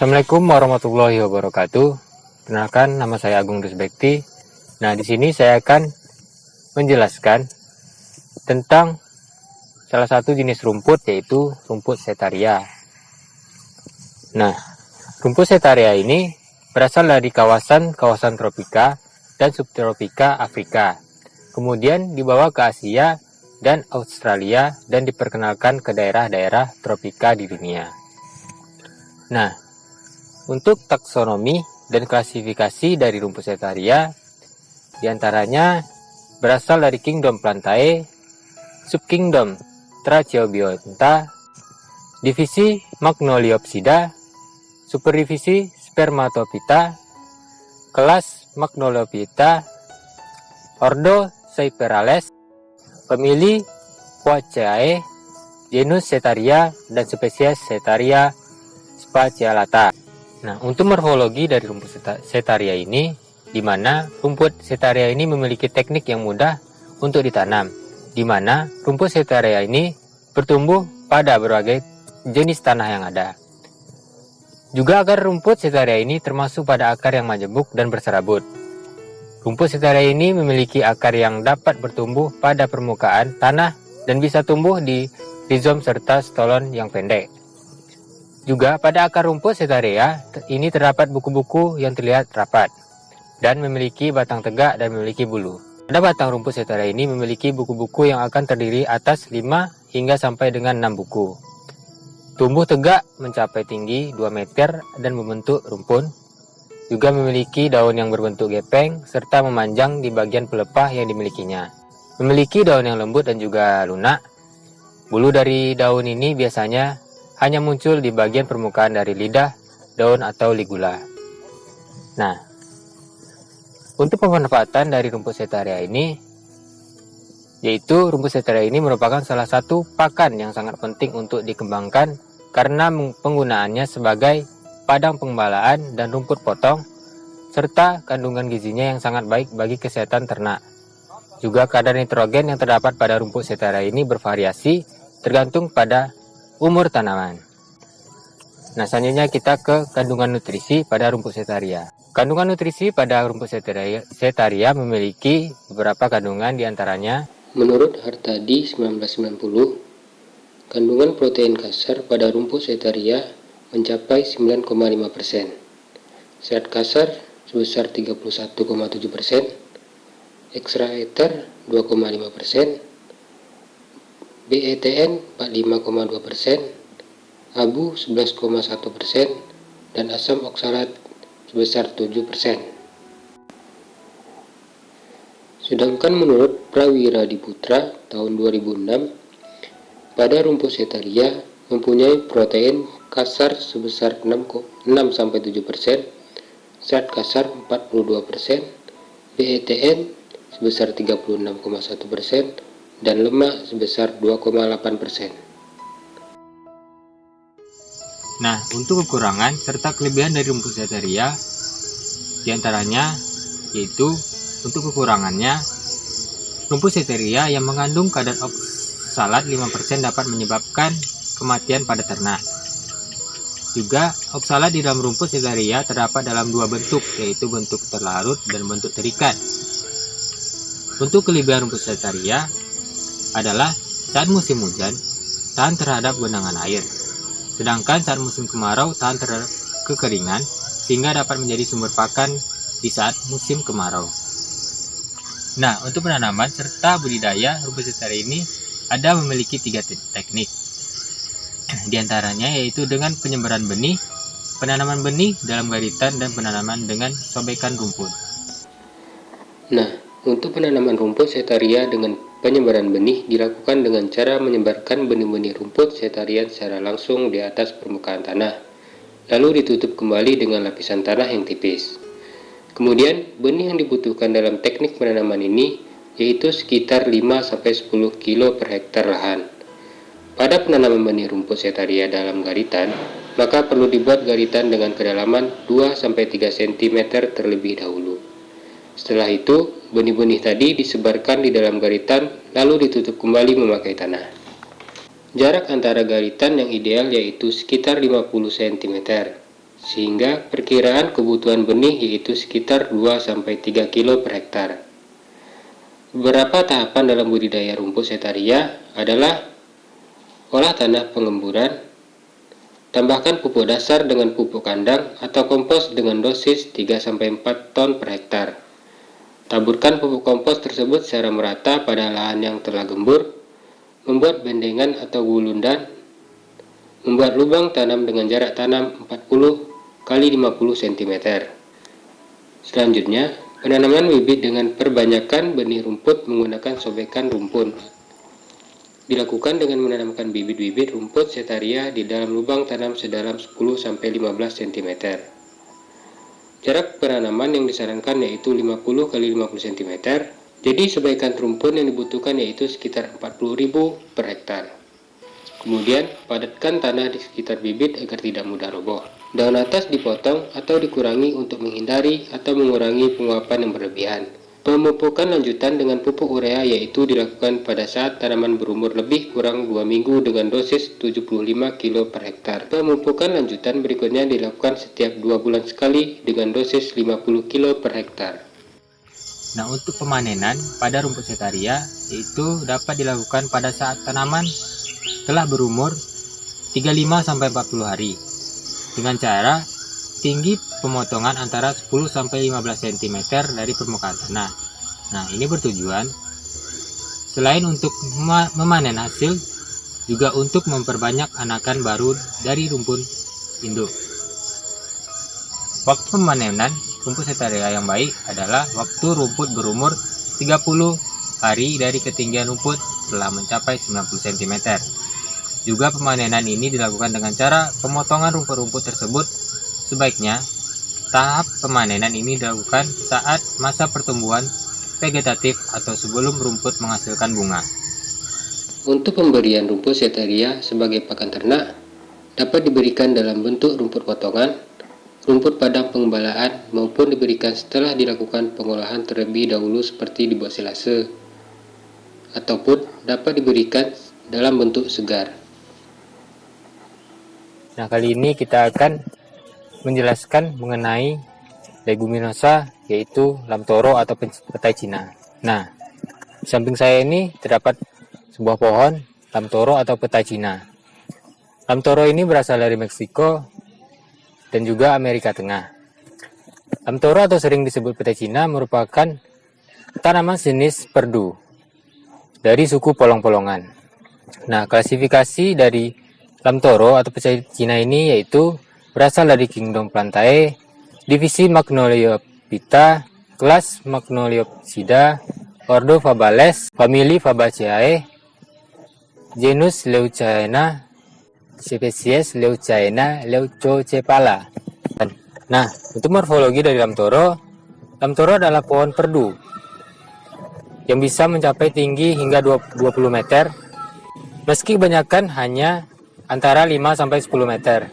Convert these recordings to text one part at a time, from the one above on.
Assalamualaikum warahmatullahi wabarakatuh. Perkenalkan, nama saya Agung Rusbekti. Nah, di sini saya akan menjelaskan tentang salah satu jenis rumput, yaitu rumput setaria. Nah, rumput setaria ini berasal dari kawasan tropika dan subtropika Afrika. Kemudian dibawa ke Asia dan Australia dan diperkenalkan ke daerah-daerah tropika di dunia. Nah, untuk taksonomi dan klasifikasi dari rumput setaria, diantaranya berasal dari Kingdom Plantae, Subkingdom Tracheobionta, Divisi Magnoliopsida, Superdivisi Spermatophyta, Kelas Magnoliophyta, Ordo Cyperales, Famili Poaceae, genus Setaria, dan spesies Setaria spacialata. Nah, untuk morfologi dari rumput setaria ini, di mana rumput setaria ini memiliki teknik yang mudah untuk ditanam, di mana rumput setaria ini bertumbuh pada berbagai jenis tanah yang ada. Juga akar rumput setaria ini termasuk pada akar yang majemuk dan berserabut. Rumput setaria ini memiliki akar yang dapat bertumbuh pada permukaan tanah dan bisa tumbuh di rizom serta stolon yang pendek. Juga pada akar rumput setaria ini terdapat buku-buku yang terlihat rapat dan memiliki batang tegak dan memiliki bulu. Pada batang rumput setaria ini memiliki buku-buku yang akan terdiri atas 5 hingga sampai dengan 6 buku. Tumbuh tegak mencapai tinggi 2 meter dan membentuk rumpun. Juga memiliki daun yang berbentuk gepeng serta memanjang di bagian pelepah yang dimilikinya. Memiliki daun yang lembut dan juga lunak. Bulu dari daun ini biasanya hanya muncul di bagian permukaan dari lidah, daun atau ligula. Nah, untuk pemanfaatan dari rumput setaria ini, yaitu rumput setaria ini merupakan salah satu pakan yang sangat penting untuk dikembangkan karena penggunaannya sebagai padang penggembalaan dan rumput potong, serta kandungan gizinya yang sangat baik bagi kesehatan ternak. Juga kadar nitrogen yang terdapat pada rumput setaria ini bervariasi tergantung pada umur tanaman. Nah, selanjutnya kita ke kandungan nutrisi pada rumput setaria. Kandungan nutrisi pada rumput setaria memiliki beberapa kandungan, diantaranya menurut Hartadi 1990, kandungan protein kasar pada rumput setaria mencapai 9,5%, zat kasar sebesar 31,7%, ekstraeter 2,5%, BETN 45,2%, abu 11,1%, dan asam oksalat sebesar 7%. Sedangkan menurut Prawira Diputra tahun 2006, pada rumput setaria mempunyai protein kasar sebesar 6-7%, zat kasar 42%, BETN sebesar 36,1%, dan lemak sebesar 2,8%. Nah, untuk kekurangan serta kelebihan dari rumput setaria, diantaranya yaitu untuk kekurangannya, rumput setaria yang mengandung kadar oksalat 5% dapat menyebabkan kematian pada ternak. Juga, oksalat di dalam rumput setaria terdapat dalam 2 bentuk, yaitu bentuk terlarut dan bentuk terikat. Untuk kelebihan rumput setaria adalah saat musim hujan, tahan terhadap genangan air. Sedangkan saat musim kemarau tahan terhadap kekeringan, sehingga dapat menjadi sumber pakan di saat musim kemarau. Nah, untuk penanaman serta budidaya rumput setaria ini ada memiliki 3 teknik. Di antaranya yaitu dengan penyebaran benih, penanaman benih dalam garitan, dan penanaman dengan sobekan rumput. Nah, untuk penanaman rumput setaria dengan penyebaran benih dilakukan dengan cara menyebarkan benih-benih rumput setaria secara langsung di atas permukaan tanah, lalu ditutup kembali dengan lapisan tanah yang tipis. Kemudian, benih yang dibutuhkan dalam teknik penanaman ini yaitu sekitar 5-10 kilo per hektar lahan. Pada penanaman benih rumput setaria dalam garitan, maka perlu dibuat garitan dengan kedalaman 2-3 cm terlebih dahulu. Setelah itu, benih-benih tadi disebarkan di dalam garitan lalu ditutup kembali memakai tanah. Jarak antara garitan yang ideal yaitu sekitar 50 cm. sehingga perkiraan kebutuhan benih yaitu sekitar 2-3 kilo per hektar. Beberapa tahapan dalam budidaya rumput setaria adalah olah tanah pengemburan, tambahkan pupuk dasar dengan pupuk kandang atau kompos dengan dosis 3-4 ton per hektar. Taburkan pupuk kompos tersebut secara merata pada lahan yang telah gembur, membuat bendengan atau gulundan, membuat lubang tanam dengan jarak tanam 40 x 50 cm. Selanjutnya, penanaman bibit dengan perbanyakan benih rumput menggunakan sobekan rumput. Dilakukan dengan menanamkan bibit-bibit rumput setaria di dalam lubang tanam sedalam 10-15 cm. Jarak penanaman yang disarankan yaitu 50 x 50 cm, jadi sebagian rumput yang dibutuhkan yaitu sekitar 40.000 per hektar. Kemudian, padatkan tanah di sekitar bibit agar tidak mudah roboh. Daun atas dipotong atau dikurangi untuk menghindari atau mengurangi penguapan yang berlebihan. Pemupukan lanjutan dengan pupuk urea yaitu dilakukan pada saat tanaman berumur lebih kurang 2 minggu dengan dosis 75 kg per hektar. Pemupukan lanjutan berikutnya dilakukan setiap 2 bulan sekali dengan dosis 50 kg per hektar. Nah, untuk pemanenan pada rumput setaria yaitu dapat dilakukan pada saat tanaman telah berumur 35-40 hari dengan cara tinggi pemotongan antara 10-15 cm dari permukaan tanah. Nah, ini bertujuan selain untuk memanen hasil, juga untuk memperbanyak anakan baru dari rumput induk. Waktu pemanenan rumput setaria yang baik adalah waktu rumput berumur 30 hari dari ketinggian rumput telah mencapai 90 cm. Juga pemanenan ini dilakukan dengan cara pemotongan rumput-rumput tersebut. Sebaiknya tahap pemanenan ini dilakukan saat masa pertumbuhan vegetatif atau sebelum rumput menghasilkan bunga. Untuk pemberian rumput setaria sebagai pakan ternak dapat diberikan dalam bentuk rumput potongan, rumput padang pengembalaan, maupun diberikan setelah dilakukan pengolahan terlebih dahulu seperti dibuat silase, ataupun dapat diberikan dalam bentuk segar. Nah, kali ini kita akan menjelaskan mengenai leguminosa yaitu lamtoro atau petai Cina. Nah, di samping saya ini terdapat sebuah pohon lamtoro atau petai Cina. Lamtoro ini berasal dari Meksiko dan juga Amerika Tengah. Lamtoro atau sering disebut petai Cina merupakan tanaman jenis perdu dari suku polong-polongan. Nah, klasifikasi dari lamtoro atau petai Cina ini yaitu berasal dari Kingdom Plantae, divisi Magnoliophyta, kelas Magnoliopsida, ordo Fabales, famili Fabaceae, genus Leucaena, spesies Leucaena leucocephala. Nah, untuk morfologi dari lamtoro adalah pohon perdu yang bisa mencapai tinggi hingga 20 meter, meski kebanyakan hanya antara 5-10 meter.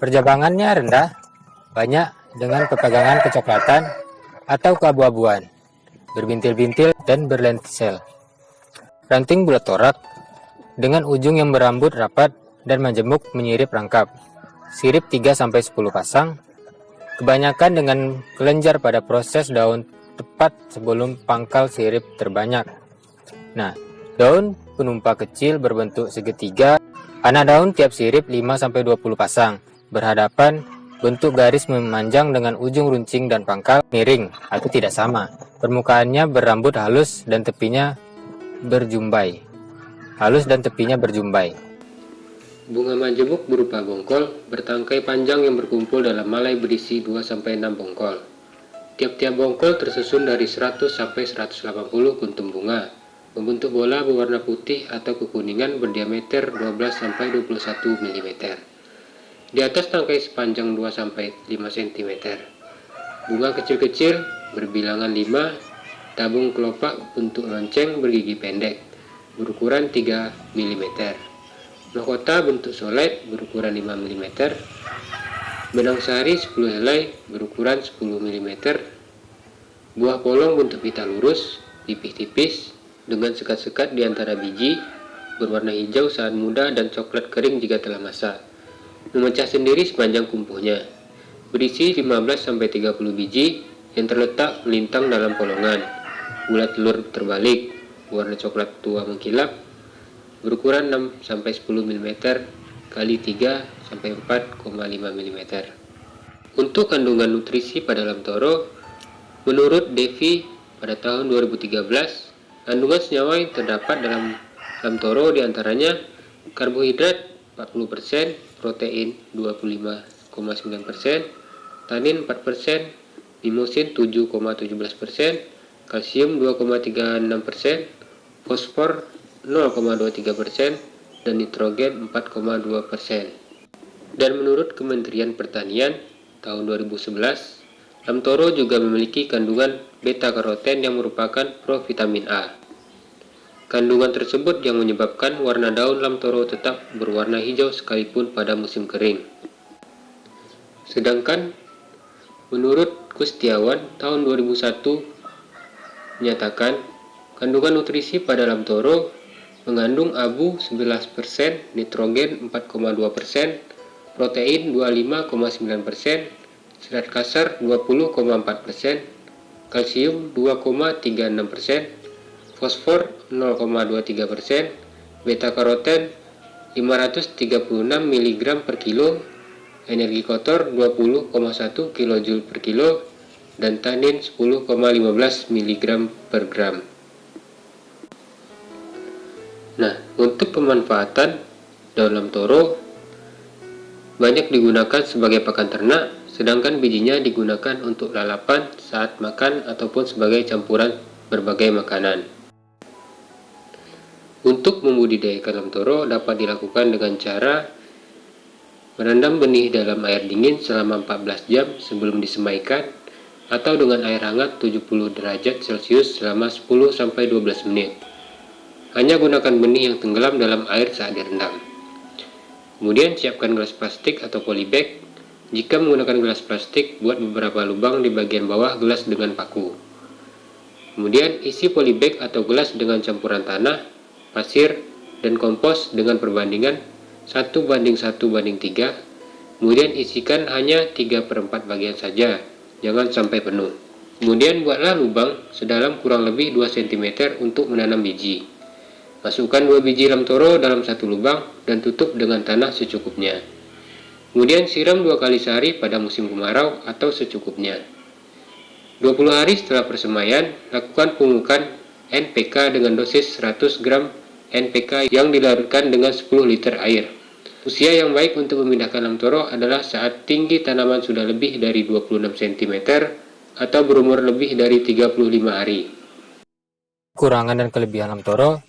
Perjabangannya rendah, banyak dengan perpagangan kecoklatan atau keabu-abuan, berbintil-bintil dan berlentisel. Ranting bulat torak dengan ujung yang berambut rapat dan majemuk menyirip rangkap. Sirip 3-10 pasang, kebanyakan dengan kelenjar pada proses daun tepat sebelum pangkal sirip terbanyak. Nah, daun penumpa kecil berbentuk segitiga, anak daun tiap sirip 5-20 pasang, berhadapan, bentuk garis memanjang dengan ujung runcing dan pangkal miring atau tidak sama. Permukaannya berambut halus dan tepinya berjumbai. Bunga majemuk berupa bongkol, bertangkai panjang yang berkumpul dalam malai berisi 2-6 bongkol. Tiap-tiap bongkol tersusun dari 100-180 kuntum bunga, membentuk bola berwarna putih atau kekuningan berdiameter 12-21 mm. Di atas tangkai sepanjang 2-5 cm. Bunga kecil-kecil berbilangan 5, tabung kelopak bentuk lonceng bergigi pendek, berukuran 3 mm. Mahkota bentuk solet berukuran 5 mm. Benang sari 10 helai berukuran 10 mm. Buah polong bentuk pita lurus, tipis-tipis, dengan sekat-sekat di antara biji, berwarna hijau saat muda dan coklat kering jika telah masak. memecah sendiri sepanjang kumpuhnya. Berisi 15-30 biji yang terletak melintang dalam polongan. Bulat telur terbalik, warna coklat tua mengkilap, berukuran 6-10 mm kali 3-4,5 mm. Untuk kandungan nutrisi pada lamtoro, menurut Devi pada tahun 2013, kandungan senyawa yang terdapat dalam lamtoro diantaranya karbohidrat 40%, protein 25,9%, tanin 4%, mimosin 7,17%, kalsium 2,36%, fosfor 0,23%, dan nitrogen 4,2%. Dan menurut Kementerian Pertanian tahun 2011, lamtoro juga memiliki kandungan beta-karoten yang merupakan provitamin A. Kandungan tersebut yang menyebabkan warna daun lamtoro tetap berwarna hijau sekalipun pada musim kering. Sedangkan menurut Kustiawan tahun 2001 menyatakan kandungan nutrisi pada lamtoro mengandung abu 11%, nitrogen 4,2%, protein 25,9%, serat kasar 20,4%, kalsium 2,36%, fosfor 0,23%, beta-karoten 536 mg per kilo, energi kotor 20,1 kJ per kilo, dan tanin 10,15 mg per gram. Nah, untuk pemanfaatan daun lamtoro banyak digunakan sebagai pakan ternak, sedangkan bijinya digunakan untuk lalapan saat makan ataupun sebagai campuran berbagai makanan. Untuk membudidayakan lamtoro dapat dilakukan dengan cara merendam benih dalam air dingin selama 14 jam sebelum disemaikan, atau dengan air hangat 70 derajat Celcius selama 10-12 menit. Hanya gunakan benih yang tenggelam dalam air saat direndam. Kemudian siapkan gelas plastik atau polybag. Jika menggunakan gelas plastik, buat beberapa lubang di bagian bawah gelas dengan paku. Kemudian isi polybag atau gelas dengan campuran tanah, pasir, dan kompos dengan perbandingan 1:1:3. Kemudian isikan hanya 3/4 bagian saja, jangan sampai penuh. Kemudian buatlah lubang sedalam kurang lebih 2 cm untuk menanam biji. Masukkan 2 biji lamtoro dalam satu lubang dan tutup dengan tanah secukupnya. Kemudian siram 2 kali sehari pada musim kemarau atau secukupnya. 20 hari setelah persemaian, lakukan pemupukan NPK dengan dosis 100 gram NPK yang dilarutkan dengan 10 liter air. Usia yang baik untuk memindahkan lamtoro adalah saat tinggi tanaman sudah lebih dari 26 cm atau berumur lebih dari 35 hari. Kekurangan dan kelebihan lamtoro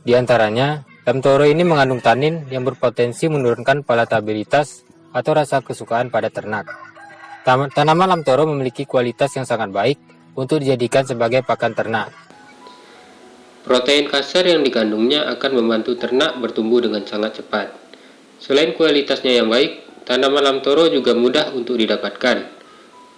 di antaranya, lamtoro ini mengandung tanin yang berpotensi menurunkan palatabilitas atau rasa kesukaan pada ternak. Tanaman lamtoro memiliki kualitas yang sangat baik untuk dijadikan sebagai pakan ternak. Protein kasar yang dikandungnya akan membantu ternak bertumbuh dengan sangat cepat. Selain kualitasnya yang baik, tanaman lamtoro juga mudah untuk didapatkan.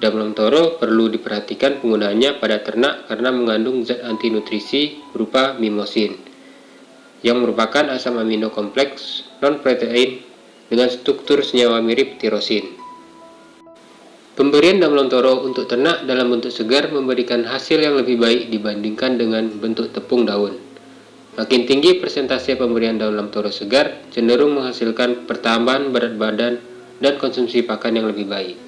Daun lamtoro perlu diperhatikan penggunaannya pada ternak karena mengandung zat anti nutrisi berupa mimosin, yang merupakan asam amino kompleks non-protein dengan struktur senyawa mirip tirosin. Pemberian daun lamtoro untuk ternak dalam bentuk segar memberikan hasil yang lebih baik dibandingkan dengan bentuk tepung daun. Makin tinggi persentase pemberian daun lamtoro segar, cenderung menghasilkan pertambahan berat badan dan konsumsi pakan yang lebih baik.